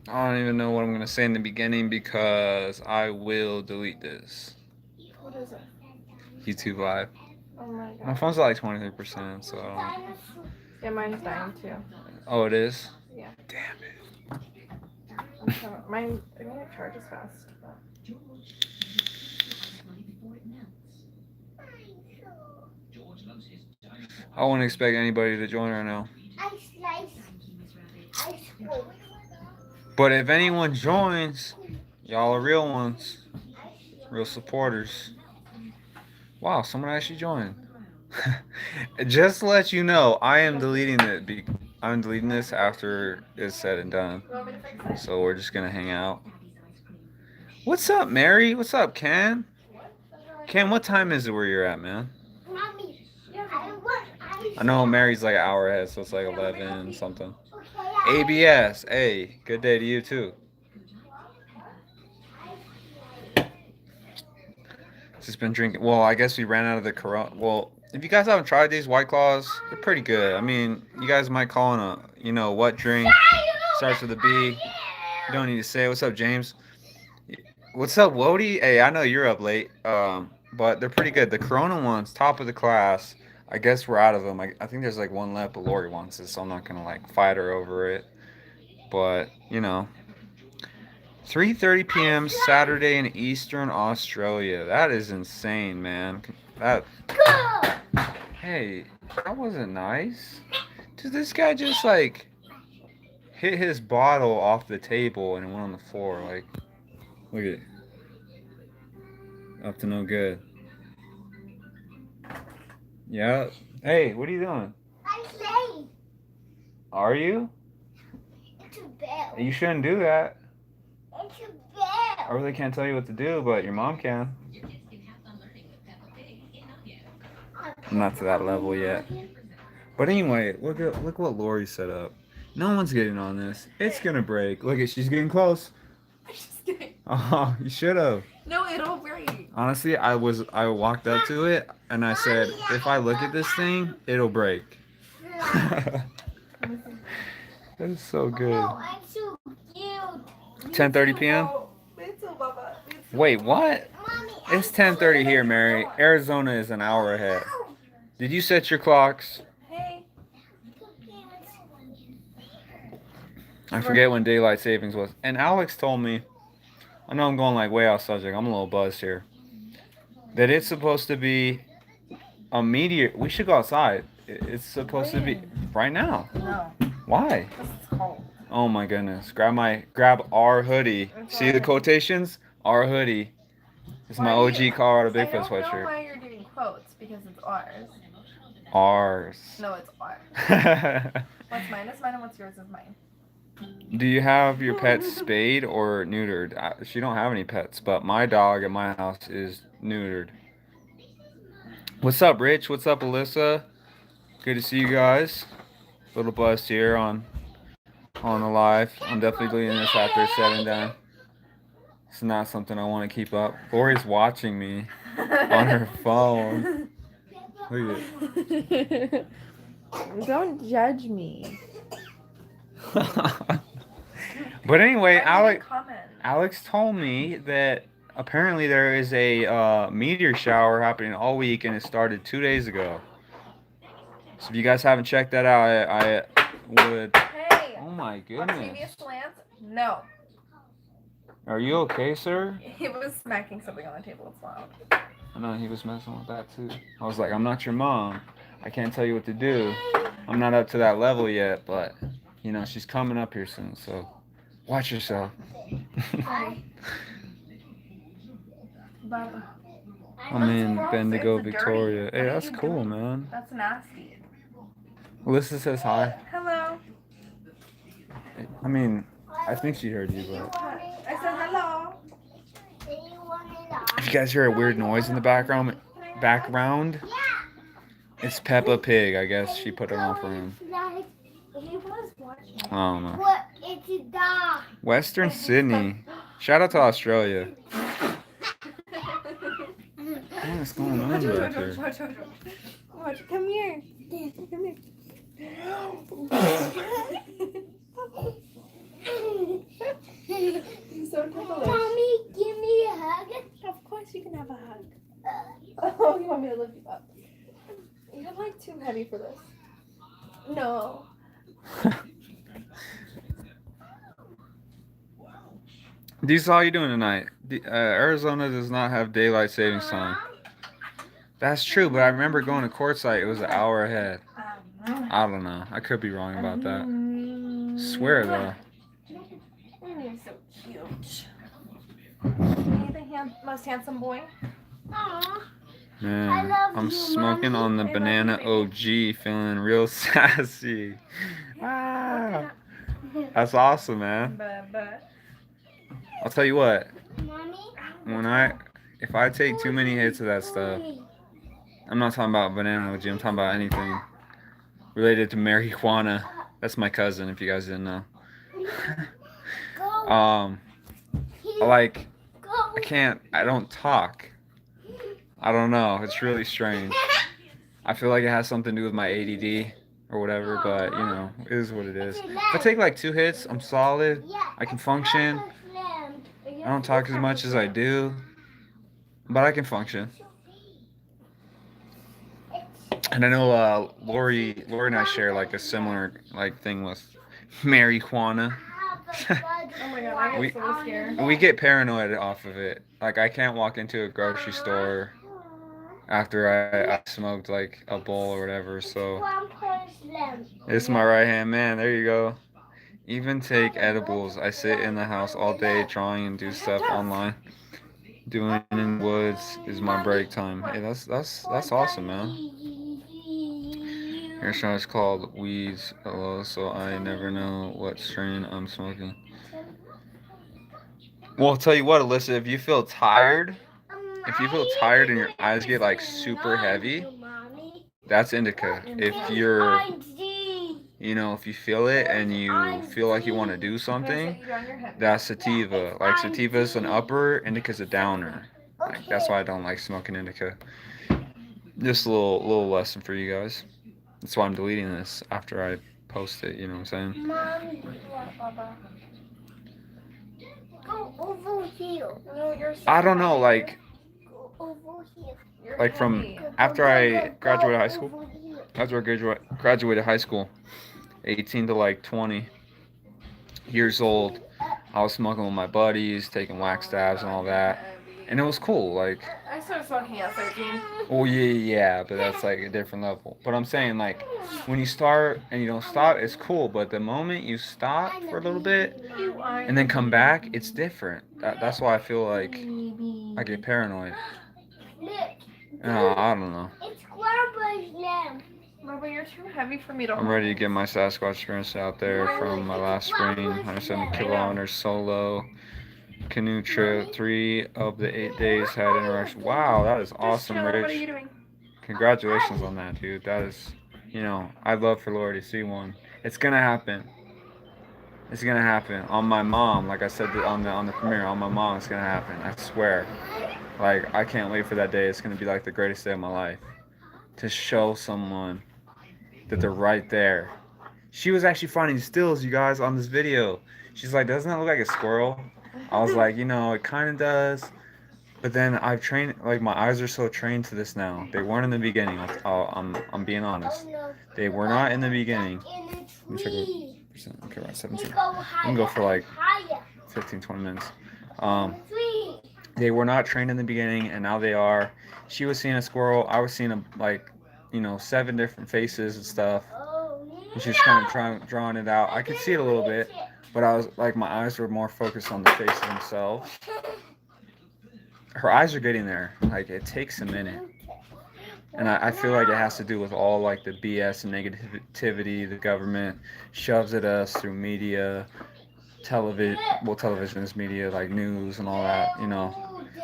I don't even know what I'm going to say in the beginning because I will delete this. What is it? YouTube Live. Oh my My god. phone's at like 23%, so I don't... Yeah, mine's dying too. Oh, it is? Yeah. Damn it. Mine, I mean, it charges fast. But... I wouldn't expect anybody to join right now. But if anyone joins, y'all are real ones. Real supporters. Wow, someone actually joined. Just to let you know, I am deleting it. I'm deleting this after it's said and done. You want me to fix it? So we're just gonna hang out. What's up, Mary? What's up, Ken? Ken, what time is it where you're at, man? I know Mary's like an hour ahead, so it's like 11 something. ABS, hey, good day to you too. Just been drinking. Well, I guess we ran out of the Corona. Well, if you guys haven't tried these White Claws, they're pretty good. I mean, you guys might call them what drink. Starts with a B. You don't need to say. What's up, James? What's up, Wody? Hey, I know you're up late. But they're pretty good. The Corona ones, top of the class. I guess we're out of them. I think there's like one left, but Lori wants it, so I'm not gonna like fight her over it. But 3:30 p.m. Saturday in Eastern Australia. That is insane, man. That. Hey, that wasn't nice. Dude, this guy just like hit his bottle off the table and it went on the floor. Like, look at it. Up to no good. Yeah. Hey, what are you doing? I'm playing. Are you? It's a bell. You shouldn't do that. It's a bell. I really can't tell you what to do, but your mom can. I'm not to that level yet. But anyway, look what Lori set up. No one's getting on this. It's gonna break. Look at she's getting close. I'm just kidding. Oh, you should have. No, it'll break. Honestly, I walked up to it and I said, if I look at this thing, it'll break. That is so good. Oh, I'm so cute. 10:30 p.m. Me too, Baba. Me too. Wait, what? Mommy, It's 10:30 here, Mary. Arizona is an hour ahead. Did you set your clocks? Hey. I forget when daylight savings was. And Alex told me, I know I'm going like way off subject. I'm a little buzzed here. That it's supposed to be a meteor. We should go outside. It's supposed to be right now. No. Why? Because it's cold. Oh my goodness. Grab our hoodie. See the quotations? Our hoodie. It's my OG Colorado Bigfoot I don't know sweatshirt. why you're doing quotes, because it's ours. Ours. No, it's ours. What's mine is mine and what's yours is mine. Do you have your pet spayed or neutered? She don't have any pets, but my dog at my house is neutered. What's up, Rich? What's up, Alyssa? Good to see you guys. A little buzzed here on the live. I'm definitely doing this after it's said and done. It's not something I want to keep up. Lori's watching me on her phone. Look at it. Don't judge me. But anyway, Alex Comment. told me that apparently there is a meteor shower happening all week, and it started 2 days ago. So if you guys haven't checked that out, I would. Hey. Oh my Octavia goodness. slants? No. Are you okay, sir? He was smacking something on the table. It's loud. I know he was messing with that too. I was like, I'm not your mom. I can't tell you what to do. I'm not up to that level yet, but she's coming up here soon, so watch yourself. Baba. I'm in Bendigo, It's dirty. Victoria. What Hey, are that's you cool, doing? man. That's nasty. Alyssa says hi. Hello. I mean, I think she heard you, but I said hello. if you guys hear a weird noise in the background, it's Peppa Pig. I guess she put it on for him. I don't know. What? It's a dog. Western Sydney. Shout out to Australia. What is going on back here? Watch. Come here. Come here. You're so ticklish. Mommy, give me a hug. Of course you can have a hug. Oh, you want me to lift you up? You're like too heavy for this. No. These all you doing tonight? Arizona does not have daylight savings time. That's true, but I remember going to Quartzsite. It was an hour ahead. I don't know. I could be wrong about that. Swear though. You're so cute. Are you the most handsome boy? Aw. Man, love I'm you, smoking Mommy. on the I love you, banana baby. OG, feeling real sassy. Ah, that's awesome, man. But. I'll tell you what. Mommy. If I take too many hits of that stuff, I'm not talking about banana OG. I'm talking about anything related to marijuana. That's my cousin, if you guys didn't know. Go. Like, Go. I don't talk. I don't know. It's really strange. I feel like it has something to do with my ADD or whatever, but you know, it is what it is. If I take like 2 hits, I'm solid. I can function. I don't talk as much as I do, but I can function. And I know Lori and I share like a similar like thing with marijuana. Oh my god, I get so scared. We get paranoid off of it. Like I can't walk into a grocery store after I smoked like a bowl or whatever. So it's my right hand man. There you go. Even take edibles. I sit in the house all day drawing and do stuff online. Doing in the woods is my break time. Hey, that's awesome, man. Your show is called Weeds Hello, so I never know what strain I'm smoking. Well, I'll tell you what, Alyssa, if you feel tired and your eyes get like super heavy, that's indica. If you're, if you feel it and you feel like you want to do something, that's sativa. Like sativa's an upper, indica's a downer. Like that's why I don't like smoking indica. Just a little lesson for you guys. That's why I'm deleting this after I post it, you know what I'm saying? Mommy. Go over here. No, you're so I don't know, heavy. Go over here. You're like from heavy. after I graduated high school, Over here. after I graduated high school, 18 to like 20 years old, I was smoking with my buddies, taking wax dabs and all that. And it was cool, like, I started smoking at 13. oh yeah, but that's like a different level. But I'm saying like, when you start and you don't stop, it's cool. But the moment you stop for a little bit and then come back, it's different. That's why I feel like I get paranoid. Look. I don't know. It's Grandpa's lamp. Bubba, you're too heavy for me to I'm hold. ready to get my Sasquatch experience out there from my last spring, 170 kilometers solo. Canoe trip, 3 of the 8 days had interaction. Wow, that is awesome, Just chill. What are Rich. you doing? Congratulations on that, dude. That is, I'd love for Lori to see one. It's gonna happen. It's gonna happen. On my mom, like I said on the premiere, on my mom, it's gonna happen. I swear. Like I can't wait for that day. It's gonna be like the greatest day of my life. To show someone that they're right there. She was actually finding stills, you guys, on this video. She's like, doesn't that look like a squirrel? I was like, it kind of does. But then I've trained, like my eyes are so trained to this now. They weren't in the beginning. I'm being honest. They were not in the beginning. Let me check the percent. Okay, we're at 17. I'm gonna go for like 15, 20 minutes. They were not trained in the beginning, and now they are. She was seeing a squirrel. I was seeing 7 different faces and stuff. And she's kind of drawing it out. I could see it a little bit, but I was like, my eyes were more focused on the faces themselves. Her eyes are getting there. Like, it takes a minute. And I feel like it has to do with all like the BS and negativity the government shoves at us through media, television. Well, television is media, like news and all that.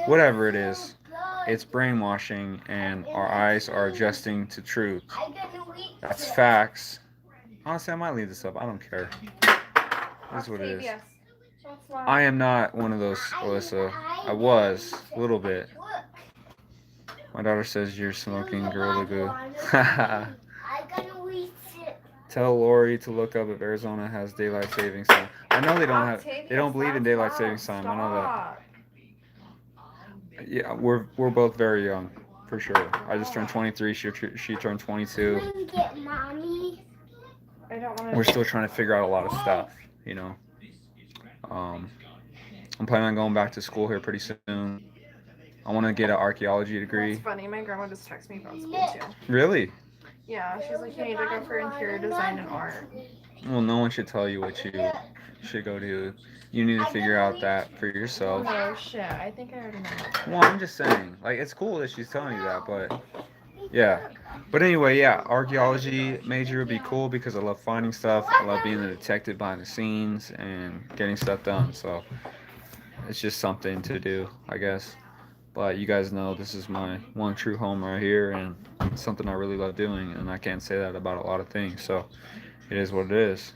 Whatever it is, it's brainwashing, and our eyes are adjusting to truth. That's facts. Honestly, I might leave this up. I don't care. That's what it is. I am not one of those, Alyssa. I was a little bit. My daughter says you're smoking Gorilla Glue. Tell Lori to look up if Arizona has daylight savings time. I know they don't have. They don't believe in daylight savings time. I know that. Yeah, we're both very young, for sure. I just turned 23. She turned 22. Come get mommy. I don't want We're to. still trying to figure out a lot of stuff. You know. Um, I'm planning on going back to school here pretty soon. I want to get an archaeology degree. That's funny. My grandma just texted me about school too. Really? Yeah, she's like, you need to go for interior design and art. Well, no one should tell you what you should go do. You need to figure out that for yourself. No shit. I think I already know. Well, I'm just saying, like, it's cool that she's telling you that, but yeah. But anyway, yeah, archaeology major would be cool because I love finding stuff. I love being the detective behind the scenes and getting stuff done. So it's just something to do, I guess. But you guys know this is my one true home right here, and it's something I really love doing, and I can't say that about a lot of things. So it is what it is.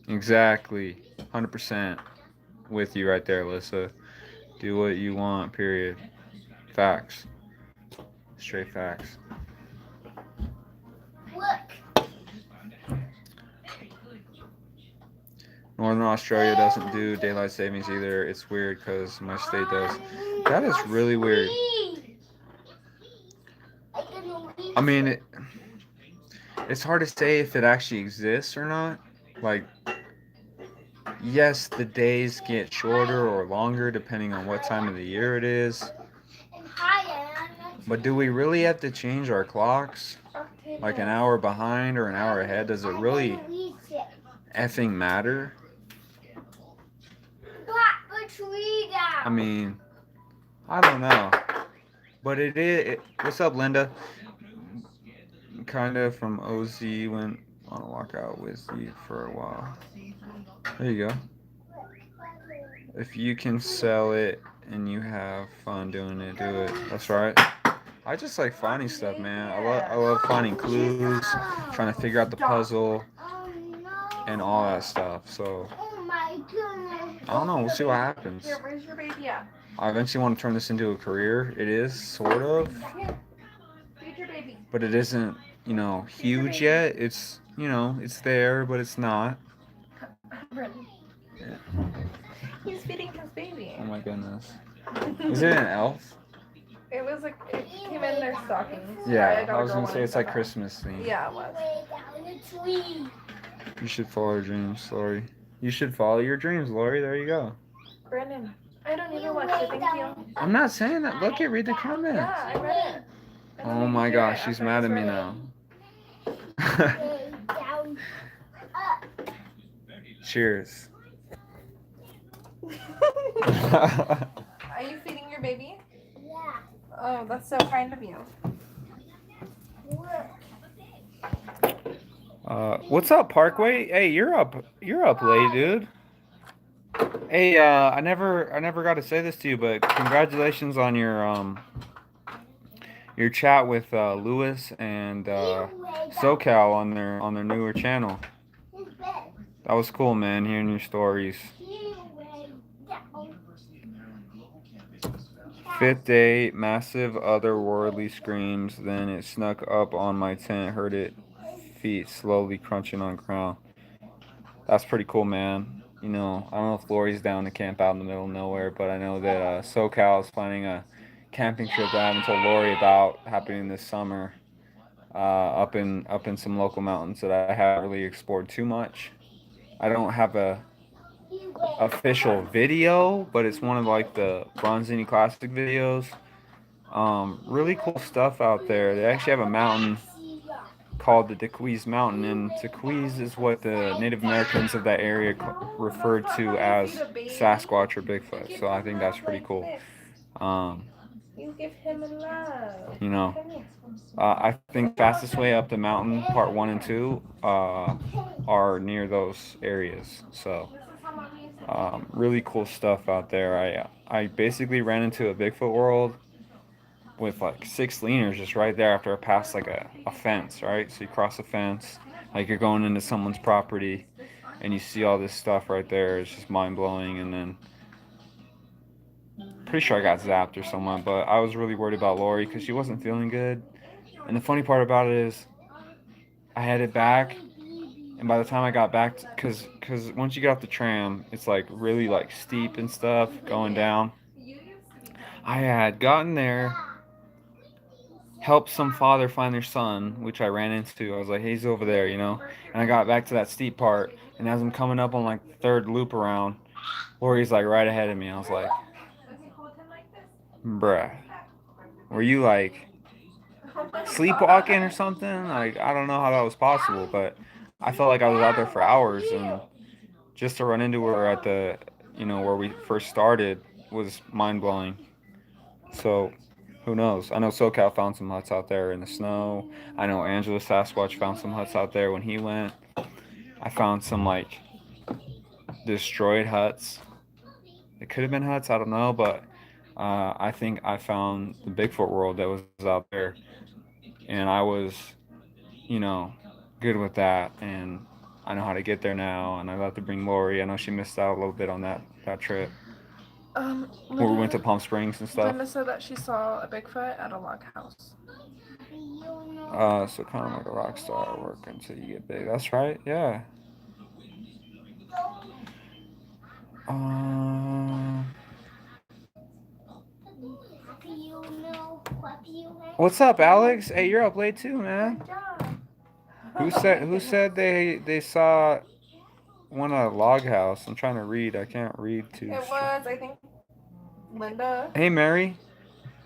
Exactly. 100% with you right there, Alyssa. Do what you want, period. Facts. Straight facts. Look. Northern Australia doesn't do daylight savings either. It's weird because my state does. That is really weird. I mean, it's hard to say if it actually exists or not. Like, yes, the days get shorter or longer depending on what time of the year it is. But do we really have to change our clocks? Like an hour behind or an hour ahead? Does it really effing matter? I mean, I don't know. But it is. What's up, Linda? Kind of from OZ went on a walkout with you for a while. There you go. If you can sell it and you have fun doing it, do it. That's right. I just like finding stuff, man. I love finding clues, trying to figure out the puzzle, and all that stuff. So Oh my goodness. I don't know. We'll see what happens. Here, where's your baby at? I eventually want to turn this into a career. It is sort of, Here. Feed your baby. but it isn't. Huge yet. It's there, but it's not. Brendan. Yeah. He's feeding his baby. Oh my goodness. Is it an elf? It was like it came in their stockings. Yeah, got I a was girl gonna one say and it's like stuff. Christmas theme. Yeah, it was. Way down the tree. You should follow your dreams, Lori. You should follow your dreams, Lori. There you go. Brandon, I don't even watch it. Thank you. I'm not saying that. Look at read the comments. Yeah, I read it. I don't Oh even my hear gosh, it she's after I mad at just me read now. Way down. Up. Cheers. Are you feeding your baby? Yeah. Oh, that's so kind of you. Look. What's up, Parkway? Hey, you're up late, dude. Hey, I never got to say this to you, but congratulations on your chat with Lewis and SoCal on their newer channel. His bed. That was cool, man. Hearing your stories. He way down. Fifth day, massive otherworldly screams. Then it snuck up on my tent. Heard it feet slowly crunching on ground. That's pretty cool, man. I don't know if Lori's down to camp out in the middle of nowhere, but I know that SoCal is planning a camping trip that I haven't told Lori about happening this summer. Up in some local mountains that I haven't really explored too much. I don't have a He way official video, but it's one of like the Bronzini Classic videos. Really cool stuff out there. They actually have a mountain called the Tequise Mountain, and Tequise is what the Native Americans of that area referred to as Sasquatch or Bigfoot. So I think that's pretty cool. You give him a love. Come here. I think fastest way up the mountain, part 1 and 2, are near those areas. So really cool stuff out there. I basically ran into a Bigfoot world with like 6 leaners just right there after I passed like a fence, right? So you cross a fence, like you're going into someone's property, and you see all this stuff right there. It's just mind blowing. And then pretty sure I got zapped or something, but I was really worried about Lori because she wasn't feeling good. And the funny part about it is I headed back, and by the time I got back, cause once you get off the tram, it's like really like steep and stuff going down. I had gotten there, helped some father find their son, which I ran into. I was like, hey, he's over there, you know. And I got back to that steep part, and as I'm coming up on like the third loop around, Lori's like right ahead of me. I was like, bruh, were you like sleepwalking or something? Like I don't know how that was possible, but I felt like I was out there for hours, and just to run into her at the, where we first started was mind blowing. So, who knows? I know SoCal found some huts out there in the snow. I know Angela Sasquatch found some huts out there when he went. I found some like destroyed huts. It could have been huts, I don't know, but I think I found the Bigfoot world that was out there, and I was, you know, good with that, and I know how to get there now, and I love to bring Lori. I know she missed out a little bit on that trip where we went to Linda, Palm Springs and stuff. Linda said that she saw a Bigfoot at a log house. So kind of like a rock star work until you get big. That's right. Yeah. Um, what's up, Alex? Hey, you're up late too, man. Who said they saw one at a log house? I'm trying to read. I can't read too. It was, I think, Linda. Hey, Mary,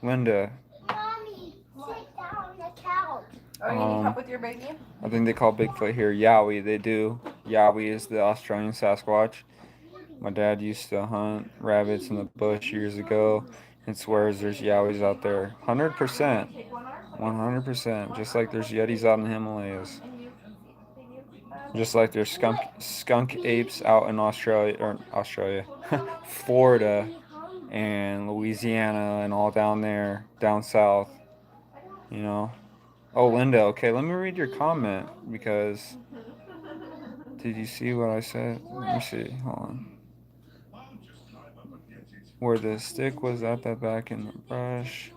Linda. Mommy, sit down on the couch. Oh, you need help with your baby? I think they call Bigfoot here Yowie. They do. Yowie is the Australian Sasquatch. My dad used to hunt rabbits in the bush years ago and swears there's Yowies out there. 100%. 100%. Just like there's Yetis out in the Himalayas. Just like there's skunk apes out in Australia, Florida, and Louisiana, and all down there, down south. You know. Oh, Linda. Okay, let me read your comment because did you see what I said? Let me see. Hold on. Where the stick was at the back in the brush.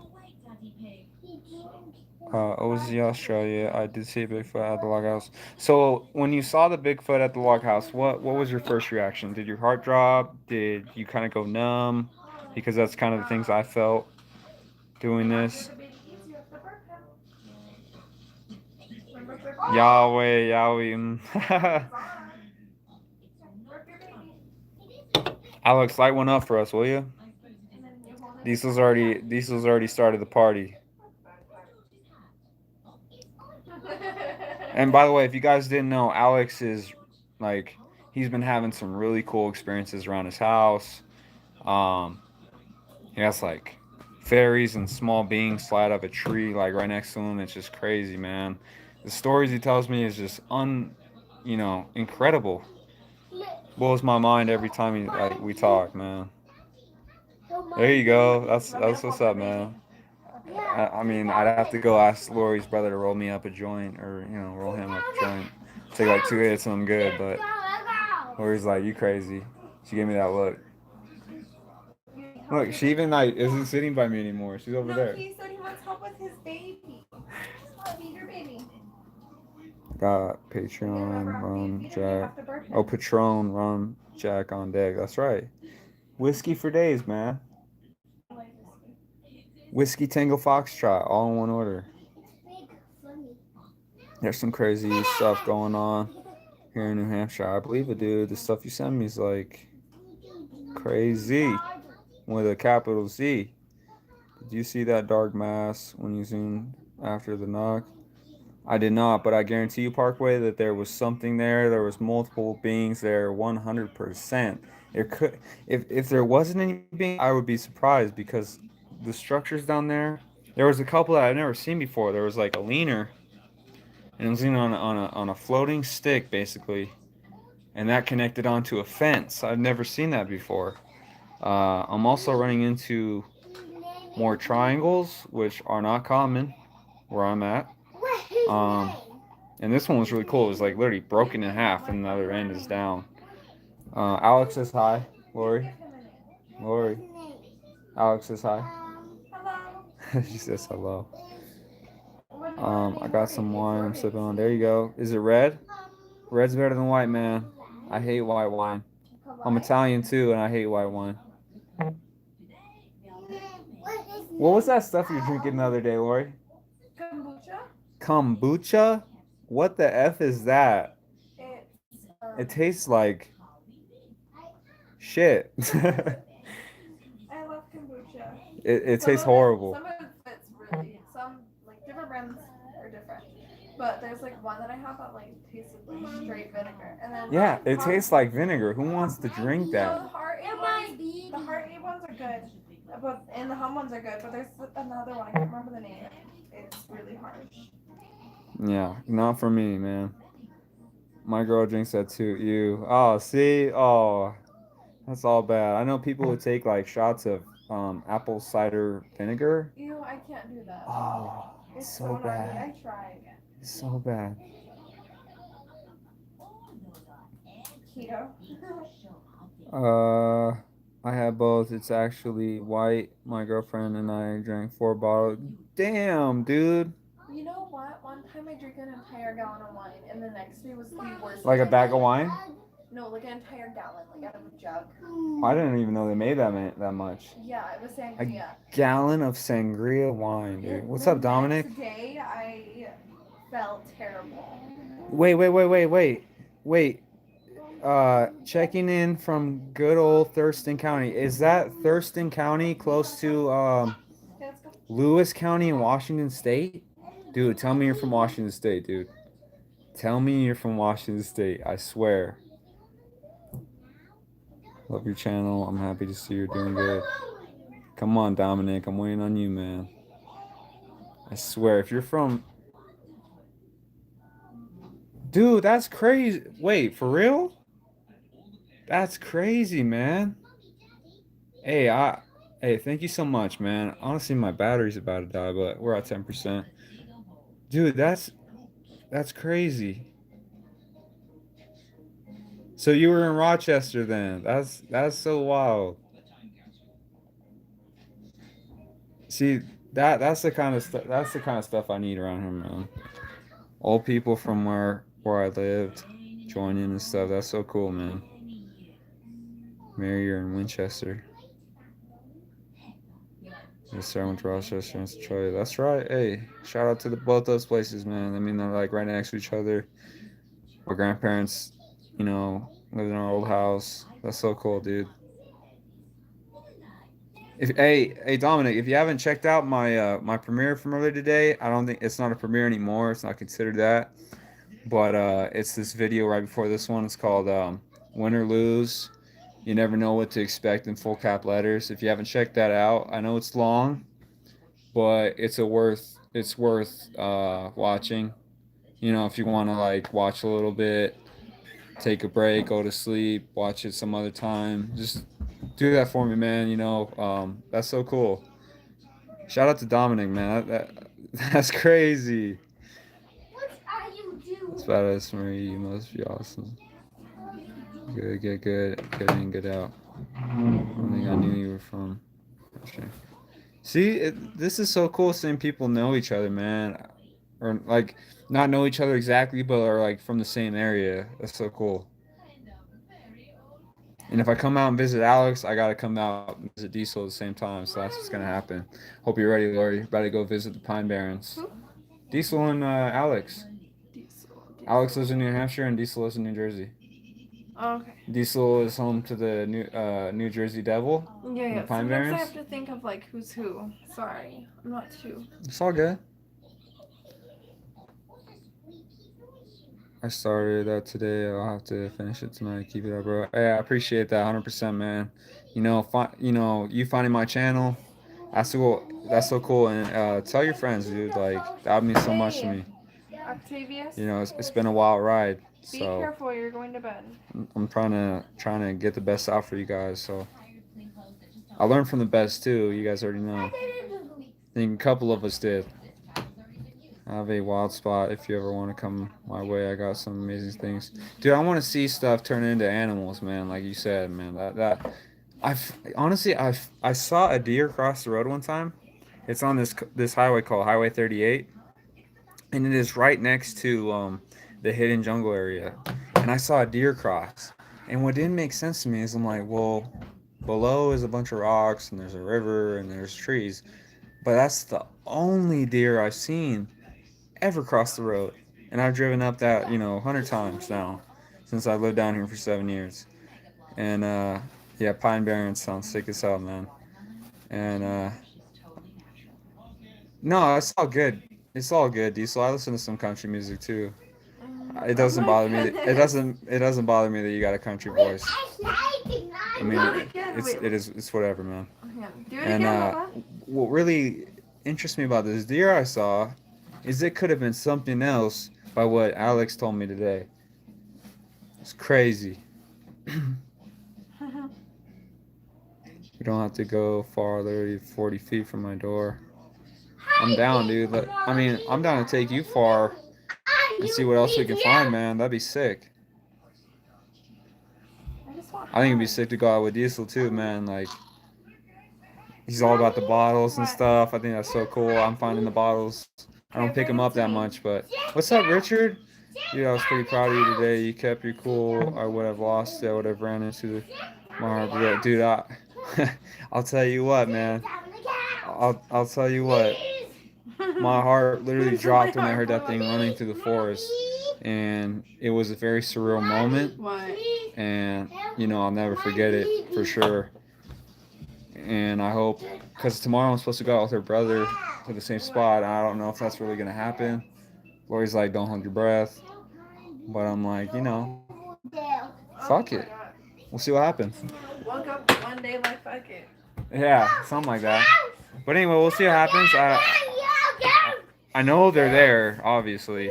OZ Australia. I did see a Bigfoot at the log house. So when you saw the Bigfoot at the log house, what was your first reaction? Did your heart drop? Did you kind of go numb? Because that's kind of the things I felt doing this. Yahweh, Yahweh. Alex, light one up for us, will you? Diesel's already started the party. And by the way, if you guys didn't know, Alex is like he's been having some really cool experiences around his house. Um, he has like fairies and small beings slide up a tree like right next to him. It's just crazy, man. The stories he tells me is just incredible. Blows my mind every time we talk, man. There you go. That's what's up, man. I mean, I'd have to go ask Lori's brother to roll me up a joint, or roll him up a joint. Take like 2 hits and I'm good. But Lori's like, you crazy. She gave me that look. Look, she even like isn't sitting by me anymore. She's over there. He said he wants help with his baby. Feed your baby. Got Patreon, rum, Jack. Oh, Patron, rum, Jack on deck. That's right. Whiskey for days, man. Whiskey Tango Foxtrot, all in one order. There's some crazy stuff going on here in New Hampshire. I believe it, dude. The stuff you send me is like crazy with a capital Z. Did you see that dark mass when you zoomed after the knock? I did not, but I guarantee you, Parkway, that there was something there. There was multiple beings there, 100%. There could, if there wasn't any being, I would be surprised because the structures down there. There was a couple that I've never seen before. There was like a leaner, and it was leaning on a floating stick, basically, and that connected onto a fence. I've never seen that before. I'm also running into more triangles, which are not common where I'm at. Um, and this one was really cool. It was like literally broken in half, and the other end is down. Alex says hi. Lori. Lori. Alex says hi. Hello. She says hello. I got some wine I'm sipping on. There you go. Is it red? Red's better than white, man. I hate white wine. I'm Why? Italian too, and I hate white wine. What is What was that stuff you were drinking the other day, Lori? Kombucha? Kombucha? What the F is that? It's It tastes like shit. it, I love kombucha. it Some tastes of it, horrible. some of it fits really. Some like different brands are different. But there's like one that I have that like tastes like straight vinegar, and then Yeah, it hard, tastes like vinegar. Who wants to drink no, that? the heart aid ones are good, but and the hum ones are good. But there's another one I can't remember the name. It's really harsh. Yeah, not for me, man. My girl drinks that too. You. Oh, see? Oh, that's all bad. I know people who take like shots of apple cider vinegar. Ew, I can't do that. Oh, it's It's so so gnarly. bad. I tried. It's so bad. Keto. Uh, I have both. It's actually white. My girlfriend and I drank 4 bottles. Damn, dude. You know what? One time I drank an entire gallon of wine, and the next day was the worst. Like a thing bag of wine? No, like an entire gallon, like out of a jug. I didn't even know they made that much. Yeah, it was A sangria. gallon of sangria wine, dude. What's The up, Dominic? next day, I felt terrible. Wait. Checking in from good old Thurston County. Is that Thurston County close to Okay, let's go. Lewis County in Washington State? Dude, tell me you're from Washington State, dude. Tell me you're from Washington State. I swear. Love your channel. I'm happy to see you're doing good. Come on, Dominic. I'm waiting on you, man. I swear, if you're from. Dude, that's crazy. Wait, for real? That's crazy, man. Hey, hey, thank you so much, man. Honestly, my battery's about to die, but we're at 10%. Dude, that's crazy. So you were in Rochester then. That's so wild. See, that's the kind of stuff I need around here, man. Old people from where I lived joining and stuff. That's so cool, man. Mary, you're in Winchester. Yes, sir. I went to Rochester and Detroit. That's right. Hey, shout out to both those places, man. I mean, they're like right next to each other. Our grandparents, lived in our old house. That's so cool, dude. Hey, Dominic, if you haven't checked out my premiere from earlier today, I don't think it's not a premiere anymore. It's not considered that, but it's this video right before this one. It's called "Win or Lose." You never know what to expect in full cap letters. If you haven't checked that out, I know it's long, but it's worth watching. If you want to like watch a little bit, take a break, go to sleep, watch it some other time. Just do that for me, man. That's so cool. Shout out to Dominic, man. That's crazy. What are you That's doing? badass, Marie. You must be awesome. Good, good in, good out. I don't think I knew you were from. Sure. See, this is so cool seeing people know each other, man, or like not know each other exactly, but are like from the same area. That's so cool. And if I come out and visit Alex, I gotta come out and visit Diesel at the same time. So that's what's gonna happen. Hope you're ready, Lori. About to go visit the Pine Barrens. Who? Diesel and Alex. Diesel. Alex lives in New Hampshire and Diesel lives in New Jersey. Oh, okay. Diesel is home to the New Jersey Devil. Yeah, The yeah. Pine Sometimes I Barrens. have to think of like who's who. Sorry, I'm not too. It's all good. I started that today. I'll have to finish it tonight. Keep it up, bro. Hey, I appreciate that 100%, man. You finding my channel. That's so cool. And tell your friends, dude. Like that would mean so much to Hey, me. Octavius, It's been a wild ride. be So careful. You're going to bed. I'm trying to get the best out for you guys. So I learned from the best too. You guys already know. I think a couple of us did. I have a wild spot if you ever want to come my way. I got some amazing things, dude. I want to see stuff turn into animals, man. Like you said, man. I saw a deer cross the road one time. It's on this highway called Highway 38, and it is right next to the hidden jungle area. And I saw a deer cross. And what didn't make sense to me is I'm like, well, below is a bunch of rocks and there's a river and there's trees, but that's the only deer I've seen ever cross the road. And I've driven up that 100 times now since I lived down here for 7 years. And yeah, Pine Barrens sounds sick as hell, man. And no, it's all good. It's all good, Diesel. I listen to some country music too. It Oh doesn't my bother me. It goodness. doesn't. It doesn't bother me that you got a country voice. I Do it mean, again. it's Wait. it is it's whatever, man. Yeah. Do it And again, Papa. what really interests me about this deer I saw is it could have been something else by what Alex told me today. It's crazy. We don't have to go farther, 40 feet from my door. I'm down, dude. I mean, I'm down to take you far and see what else we can find, man. That'd be sick. I just want I think it'd be fun. sick to go out with Diesel too, man. Like, he's all about the bottles and What? stuff. I think that's so cool. I'm finding the bottles. I don't Okay, pick bring them them up to that me. much, but what's up, Richard? Dude, I was pretty proud of you today. You kept your cool. I would have lost it. I would have ran into my heart. But dude, I'll tell you what, man. I'll tell you what. My heart literally My dropped when I heart heard that blew thing up. running through the forest, and it was a very surreal moment. What? And I'll never forget it for sure. And I hope, because tomorrow I'm supposed to go out with her brother to the same spot. I don't know if that's really gonna happen. Lori's like, don't hold your breath, but I'm like, Oh fuck my it. god. We'll see what happens. Woke up one day like fuck it. Yeah, something like that. But anyway, we'll see what happens. I know they're there, obviously.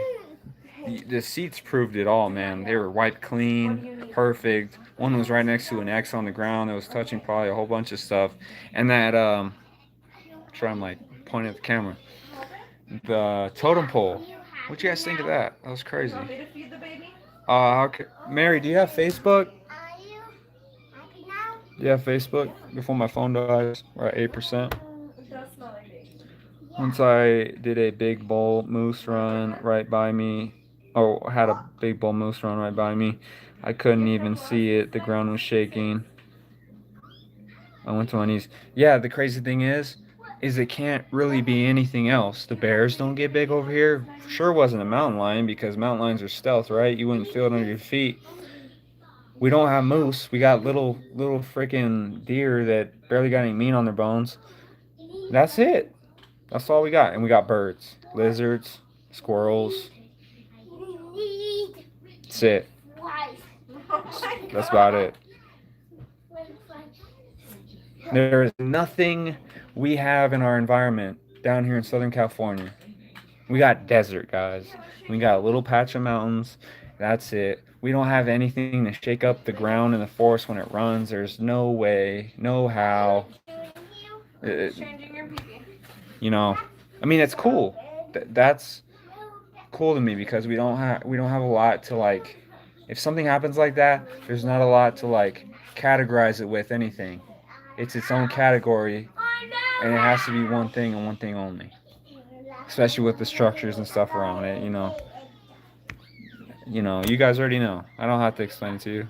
The seats proved it all, man. They were wiped clean, perfect. One was right next to an X on the ground that was touching probably a whole bunch of stuff. And that, try I'm like pointing at the camera. The totem pole. What you guys think of that? That was You crazy. want me to feed the baby? Mary, do you have Facebook? Do you have Facebook? Before my phone dies, we're at 8%. It does smell like baby. Once I did a big bull moose run right by me. Oh, had a big bull moose run right by me. I couldn't even see it. The ground was shaking. I went to my knees. Yeah, the crazy thing is it can't really be anything else. The bears don't get big over here. Sure wasn't a mountain lion because mountain lions are stealth, right? You wouldn't feel it under your feet. We don't have moose. We got little freaking deer that barely got any meat on their bones. That's it. That's all we got. And we got birds, lizards, squirrels. That's it. Oh my That's about god. it. There is nothing we have in our environment down here in Southern California. We got desert, guys. We got a little patch of mountains. That's it. We don't have anything to shake up the ground in the forest when it runs. There's no way, no how. He's It, changing your pee. you know, I mean, it's cool. That's cool to me because we don't have a lot to like. If something happens like that, there's not a lot to like categorize it with anything. It's its own category, and it has to be one thing and one thing only. Especially with the structures and stuff around it. You guys already know. I don't have to explain it to you.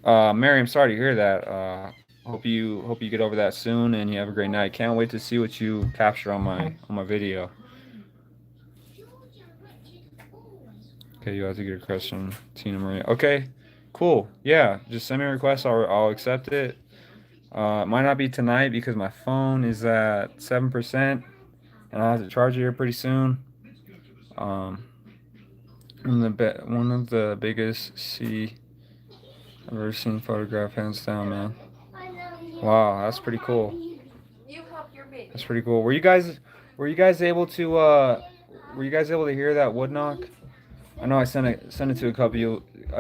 Mary, I'm sorry to hear that. Hope you get over that soon, and you have a great night. Can't wait to see what you capture on my video. Okay, you have to get a question, Tina Marie. Okay, cool. Yeah, just send me a request. I'll accept it. It might not be tonight because my phone is at 7%, and I'll have to charge it here pretty soon. Um, one of the biggest I've ever seen photograph, hands down, man. Wow, that's pretty cool. You help your That's baby. pretty cool. Were you guys able to hear that wood knock? I know I sent it to a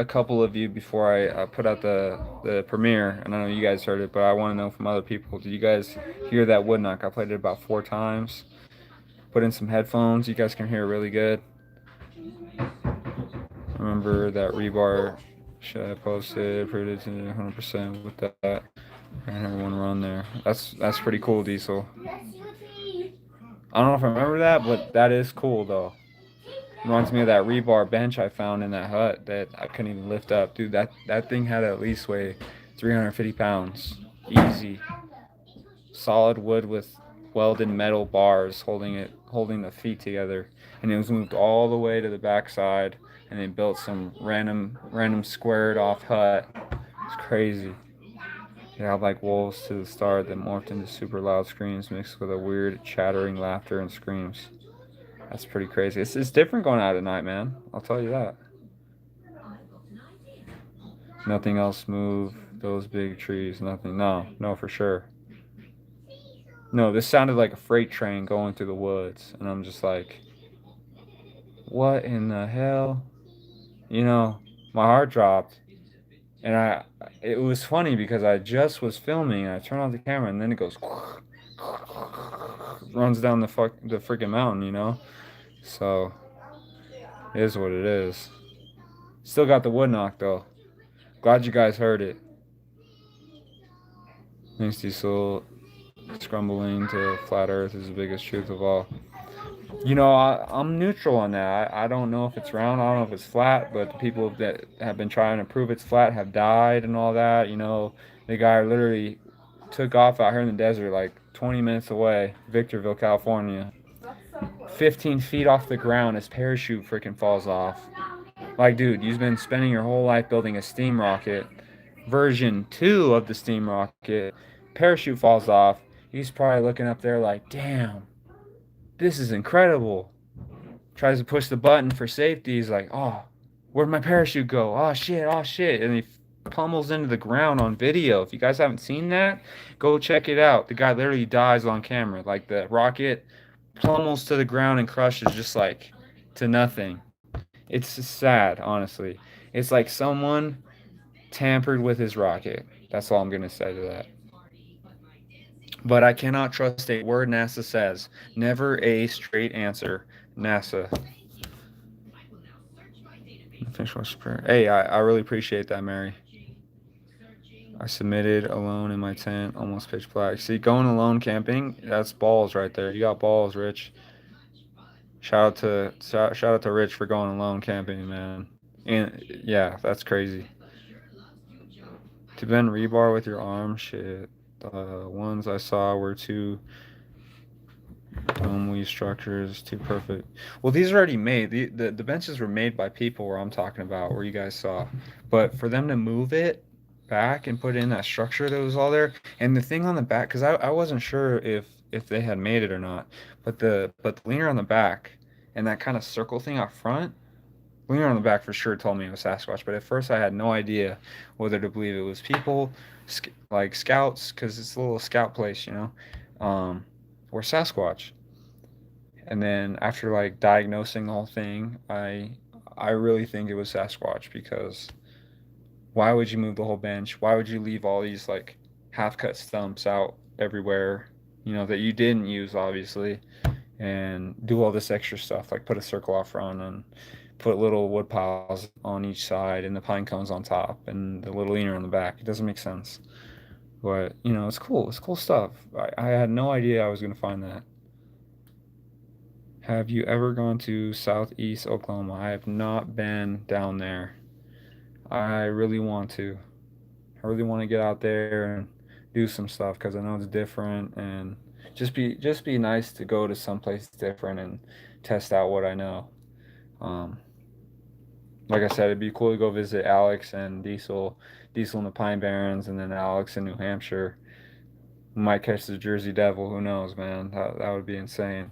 couple of you before I put out the premiere, and I know you guys heard it, but I want to know from other people. Did you guys hear that wood knock? I played it about 4 times. Put in some headphones. You guys can hear it really good. Remember that rebar shit I posted? Put it to 100% with that, and everyone run there. That's pretty cool, Diesel. I don't know if I remember that, but that is cool though. Reminds me of that rebar bench I found in that hut that I couldn't even lift up. Dude, that thing had to at least weigh 350 pounds. Easy. Solid wood with welded metal bars holding the feet together. And it was moved all the way to the backside and they built some random squared off hut. It's crazy. They have like wolves to the start that morphed into super loud screams mixed with a weird chattering laughter and screams. That's pretty crazy. It's different going out at night, man. I'll tell you that. Nothing else move. Those big trees. Nothing. No, no, for sure. No, this sounded like a freight train going through the woods, and I'm just like, what in the hell? You know, my heart dropped, and it was funny because I just was filming, and I turned on the camera, and then it goes, runs down the freaking mountain, you know. So it is what it is. Still got the wood knock though. Glad you guys heard it. Thanks, Diesel. Scrumbling to flat Earth is the biggest truth of all. You know, I'm neutral on that. I don't know if it's round. I don't know if it's flat. But the people that have been trying to prove it's flat have died and all that. You know, the guy literally took off out here in the desert, like 20 minutes away, Victorville, California. That's so close. 15 feet off the ground, his parachute freaking falls off. Like, dude, you've been spending your whole life building a steam rocket. Version 2 of the steam rocket. Parachute falls off. He's probably looking up there like, damn, this is incredible. Tries to push the button for safety. He's like, oh, where'd my parachute go? Oh, shit, oh, shit. And he pummels into the ground on video. If you guys haven't seen that, go check it out. The guy literally dies on camera. Like, the rocket pummels to the ground and crushes just like to nothing. It's just sad, honestly. It's like someone tampered with his rocket. That's all I'm going to say to that. But I cannot trust a word NASA says. Never a straight answer. NASA. Hey, I really appreciate that, Mary. I submitted alone in my tent, almost pitch black. See, going alone camping, that's balls right there. You got balls, Rich. Shout out to Rich for going alone camping, man. And yeah, that's crazy. To bend rebar with your arm, shit. The ones I saw were too dome weave structures, too perfect. Well, these are already made. The benches were made by people where I'm talking about, where you guys saw. But for them to move it back and put in that structure that was all there, and the thing on the back, because I wasn't sure if they had made it or not, but the leaner on the back and that kind of circle thing up front, leaner on the back for sure told me it was Sasquatch. But at first I had no idea whether to believe it was people, like scouts, because it's a little scout place, you know, or Sasquatch. And then after like diagnosing the whole thing, I really think it was Sasquatch because why would you move the whole bench? Why would you leave all these like half cut stumps out everywhere, you know, that you didn't use obviously, and do all this extra stuff like put a circle off front and put little wood piles on each side and the pine cones on top and the little leaner on the back. It doesn't make sense. But, you know, it's cool. It's cool stuff. I had no idea I was going to find that. Have you ever gone to Southeast Oklahoma? I have not been down there. I really want to. I really want to get out there and do some stuff because I know it's different and just be nice to go to someplace different and test out what I know. Um, like I said, it'd be cool to go visit Alex and Diesel in the Pine Barrens, and then Alex in New Hampshire. We might catch the Jersey Devil. Who knows, man? That would be insane.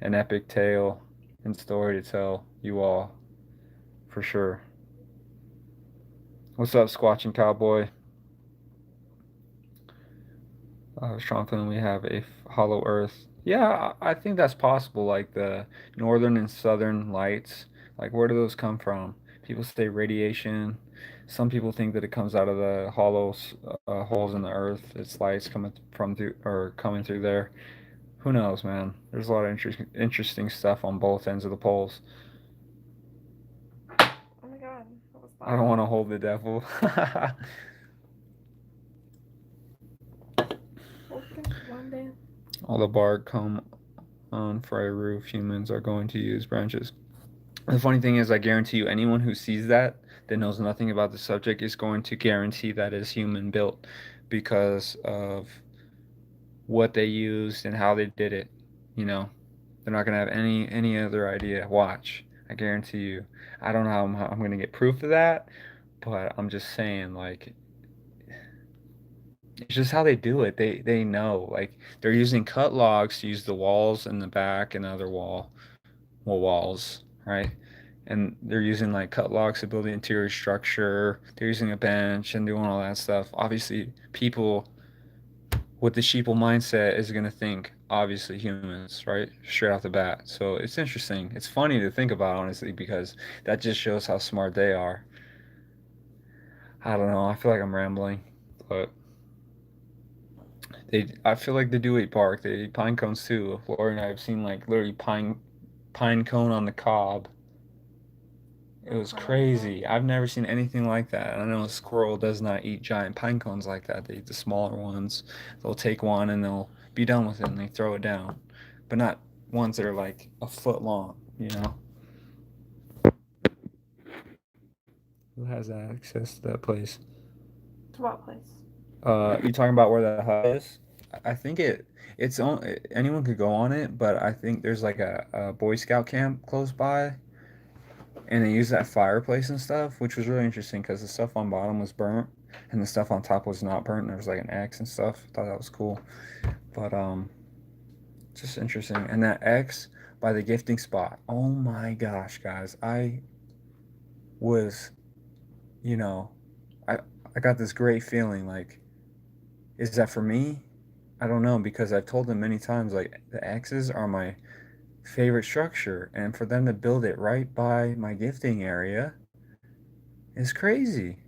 An epic tale and story to tell you all for sure. What's up, Squatching Cowboy? Strong feeling we have a hollow Earth. Yeah, I think that's possible. Like the northern and southern lights. Like where do those come from? People say radiation. Some people think that it comes out of the hollow holes in the Earth. It's lights coming from through or coming through there. Who knows, man? There's a lot of interesting stuff on both ends of the poles. Oh my god, what was that? I don't want to hold the devil. Okay, one day. All the bark come on for a roof, humans are going to use branches. The funny thing is, I guarantee you, anyone who sees that knows nothing about the subject is going to guarantee that is human built because of what they used and how they did it. You know, they're not gonna have any other idea. Watch, I guarantee you. I don't know how I'm gonna get proof of that, but I'm just saying, like, it's just how they do it. They know, like, they're using cut logs to use the walls in the back and the other walls, right? And they're using like cut logs to build the interior structure. They're using a bench and doing all that stuff. Obviously, people with the sheeple mindset is going to think obviously humans, right? Straight off the bat. So it's interesting. It's funny to think about, honestly, because that just shows how smart they are. I don't know. I feel like I'm rambling, but I feel like they do eat bark. They eat pine cones too. Lori and I have seen like literally pine cone on the cob. It was crazy. I've never seen anything like that. I know a squirrel does not eat giant pine cones like that. They eat the smaller ones. They'll take one and they'll be done with it and they throw it down. But not ones that are like a foot long, you know? Who has access to that place? To what place? You talking about where the hut is? I think it's on anyone could go on it, but I think there's like a Boy Scout camp close by and they used that fireplace and stuff, which was really interesting because the stuff on bottom was burnt and the stuff on top was not burnt. There was like an X and stuff. I thought that was cool, but just interesting. And that X by the gifting spot. Oh my gosh, guys! Was you know I I got this great feeling. Like, is that for me? I don't know because I've told them many times like the X's are my favorite structure, and for them to build it right by my gifting area is crazy.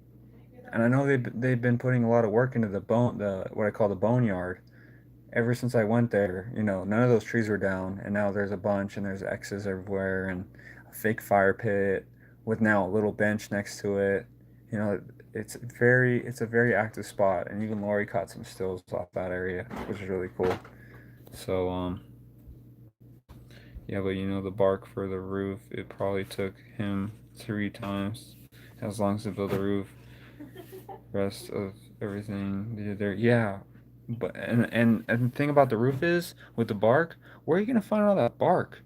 And I know they've been putting a lot of work into the what I call the boneyard. Ever since I went there, none of those trees were down, and now there's a bunch, and there's X's everywhere, and a fake fire pit with now a little bench next to it. You know, it's a very active spot, and even Lori caught some stills off that area, which is really cool. So yeah, but the bark for the roof, it probably took him 3 times as long as to build a roof. Rest of everything there. Yeah, but and the thing about the roof is with the bark, where are you gonna find all that bark?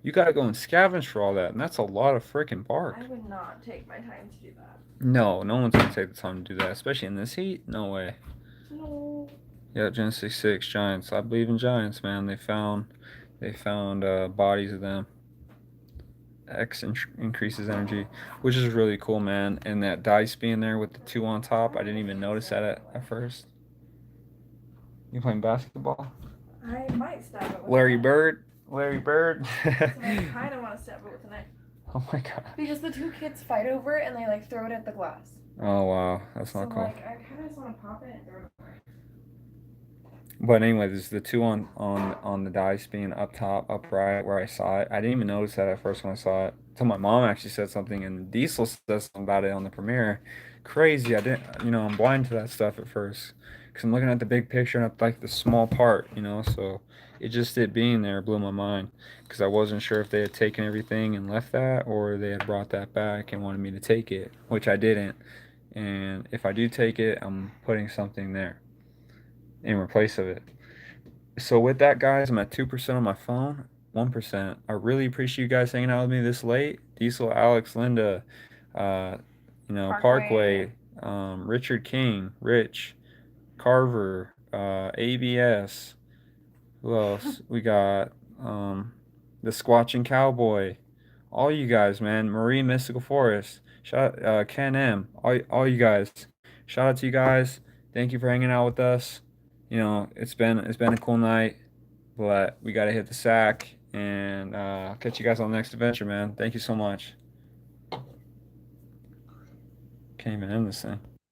You gotta go and scavenge for all that, and that's a lot of freaking bark. I would not take my time to do that. No, no one's gonna take the time to do that, especially in this heat. No way. No. Yeah, Gen 66 giants. I believe in giants, man. They found bodies of them. Increases energy, which is really cool, man. And that dice being there with the two on top, I didn't even notice that at first. You playing basketball? I might stab it with Larry a knife. Bird? Larry Bird? So I kind of want to stab it with a knife. Oh my god. Because the two kids fight over it and they like throw it at the glass. Oh wow, that's So not cool. like I kind of just want to pop it and throw it away. But anyway, there's the two on the dice being up top, upright where I saw it. I didn't even notice that at first when I saw it. Until my mom actually said something, and Diesel said something about it on the premiere. Crazy. I didn't, I'm blind to that stuff at first because I'm looking at the big picture and at like the small part, So it being there blew my mind because I wasn't sure if they had taken everything and left that or they had brought that back and wanted me to take it, which I didn't. And if I do take it, I'm putting something there in replace of it. So with that, guys, I'm at 2% on my phone, 1%. I really appreciate you guys hanging out with me this late. Diesel, Alex, Linda, uh, Parkway, Richard King, Rich, Carver, ABS. Who else? We got the Squatching Cowboy. All you guys, man. Marie Mystical Forest. Shout Ken M. All you guys. Shout out to you guys. Thank you for hanging out with us. It's been a cool night, but we gotta hit the sack and catch you guys on the next adventure, man. Thank you so much. Can't even end this thing.